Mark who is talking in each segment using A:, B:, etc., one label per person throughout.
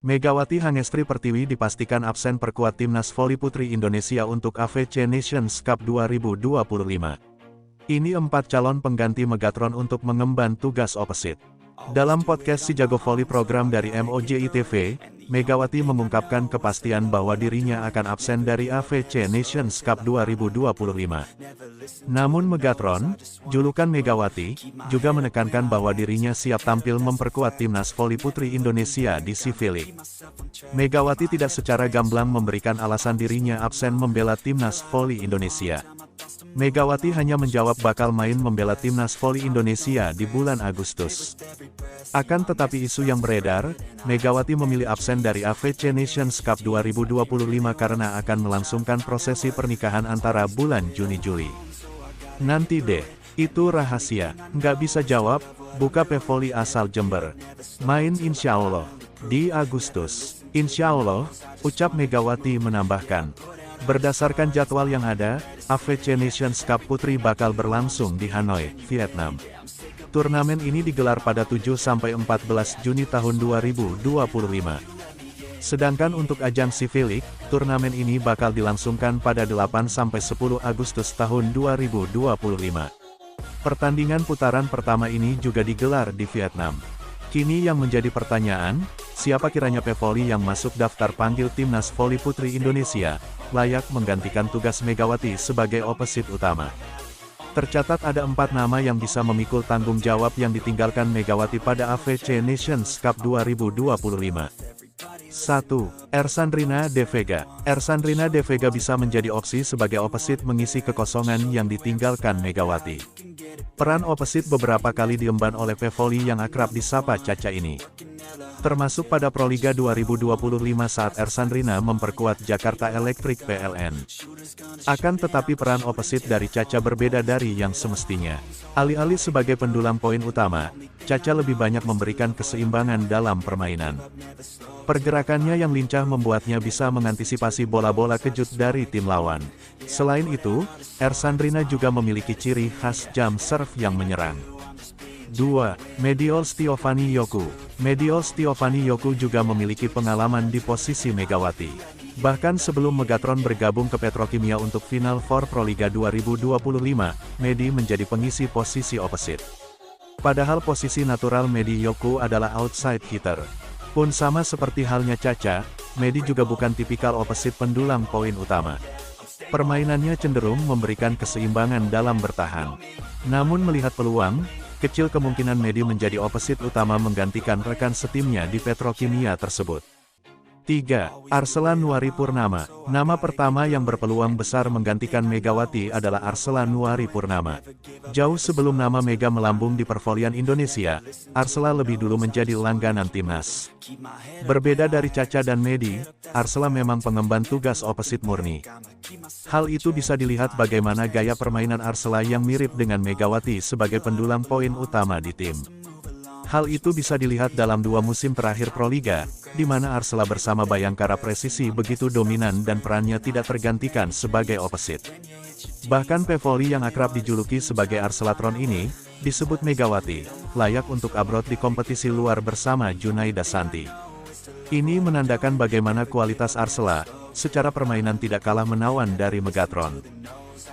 A: Megawati Hangestri Pertiwi dipastikan absen perkuat Timnas Voli Putri Indonesia untuk AFC Nations Cup 2025. Ini 4 calon pengganti Megatron untuk mengemban tugas opposite. Dalam podcast Si Jago Voli program dari MOJI TV, Megawati mengungkapkan kepastian bahwa dirinya akan absen dari AFC Nations Cup 2025. Namun Megatron, julukan Megawati, juga menekankan bahwa dirinya siap tampil memperkuat Timnas Voli Putri Indonesia di CV League. Megawati tidak secara gamblang memberikan alasan dirinya absen membela Timnas Voli Indonesia. Megawati hanya menjawab bakal main membela Timnas Voli Indonesia di bulan Agustus. Akan tetapi isu yang beredar, Megawati memilih absen dari AFC Nations Cup 2025 karena akan melangsungkan prosesi pernikahan antara bulan Juni-Juli. Nanti deh, itu rahasia, nggak bisa jawab, buka Pevoli asal Jember. Main insya Allah, di Agustus, insya Allah, ucap Megawati menambahkan. Berdasarkan jadwal yang ada, AFC Nations Cup Putri bakal berlangsung di Hanoi, Vietnam. Turnamen ini digelar pada 7–14 Juni tahun 2025. Sedangkan untuk ajang CV League, turnamen ini bakal dilangsungkan pada 8–10 Agustus tahun 2025. Pertandingan putaran pertama ini juga digelar di Vietnam. Kini yang menjadi pertanyaan, siapa kiranya Pevoli yang masuk daftar panggil Timnas Voli Putri Indonesia, layak menggantikan tugas Megawati sebagai opposite utama. Tercatat ada 4 nama yang bisa memikul tanggung jawab yang ditinggalkan Megawati pada AFC Nations Cup 2025. 1. Ersandrina De Vega. Ersandrina De Vega bisa menjadi opsi sebagai opposite mengisi kekosongan yang ditinggalkan Megawati. Peran opposite beberapa kali diemban oleh Pevoli yang akrab disapa Caca ini. Termasuk pada Proliga 2025 saat Ersandrina memperkuat Jakarta Electric PLN. Akan tetapi peran opposite dari Caca berbeda dari yang semestinya. Alih-alih sebagai pendulang poin utama, Caca lebih banyak memberikan keseimbangan dalam permainan. Pergerakannya yang lincah membuatnya bisa mengantisipasi bola-bola kejut dari tim lawan. Selain itu, Ersandrina juga memiliki ciri khas jump serve yang menyerang. 2. Mediol Stiovani Yoku. Mediol Stiovani Yoku juga memiliki pengalaman di posisi Megawati. Bahkan sebelum Megatron bergabung ke Petrokimia untuk Final Four Proliga 2025, Medi menjadi pengisi posisi opposite. Padahal posisi natural Medi Yoku adalah outside hitter. Pun sama seperti halnya Caca, Medi juga bukan tipikal opposite pendulang poin utama. Permainannya cenderung memberikan keseimbangan dalam bertahan. Namun melihat peluang, kecil kemungkinan Medi menjadi opposite utama menggantikan rekan setimnya di Petrokimia tersebut. 3. Arsela Nuari Purnama. Nama pertama yang berpeluang besar menggantikan Megawati adalah Arsela Nuari Purnama. Jauh sebelum nama Mega melambung di pervolian Indonesia, Arsela lebih dulu menjadi langganan timnas. Berbeda dari Caca dan Medi, Arsela memang pengemban tugas opposite murni. Hal itu bisa dilihat bagaimana gaya permainan Arsela yang mirip dengan Megawati sebagai pendulang poin utama di tim. Hal itu bisa dilihat dalam 2 musim terakhir Proliga, di mana Arsela bersama Bayangkara Presisi begitu dominan dan perannya tidak tergantikan sebagai opposite. Bahkan Pevoli yang akrab dijuluki sebagai Arselatron ini, disebut Megawati, layak untuk abroad di kompetisi luar bersama Junaida Santi. Ini menandakan bagaimana kualitas Arsela, secara permainan tidak kalah menawan dari Megatron.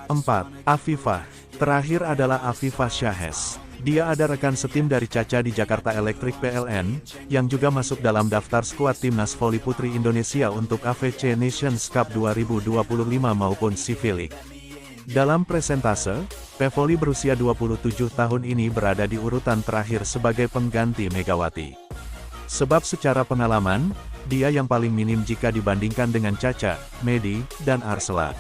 A: 4. Afifah. Terakhir adalah Afifah Syahes. Dia ada rekan setim dari Caca di Jakarta Electric PLN, yang juga masuk dalam daftar skuad Timnas Voli Putri Indonesia untuk AFC Nations Cup 2025 maupun CV League. Dalam presentase, Pevoli berusia 27 tahun ini berada di urutan terakhir sebagai pengganti Megawati. Sebab secara pengalaman, dia yang paling minim jika dibandingkan dengan Caca, Medi, dan Arsela.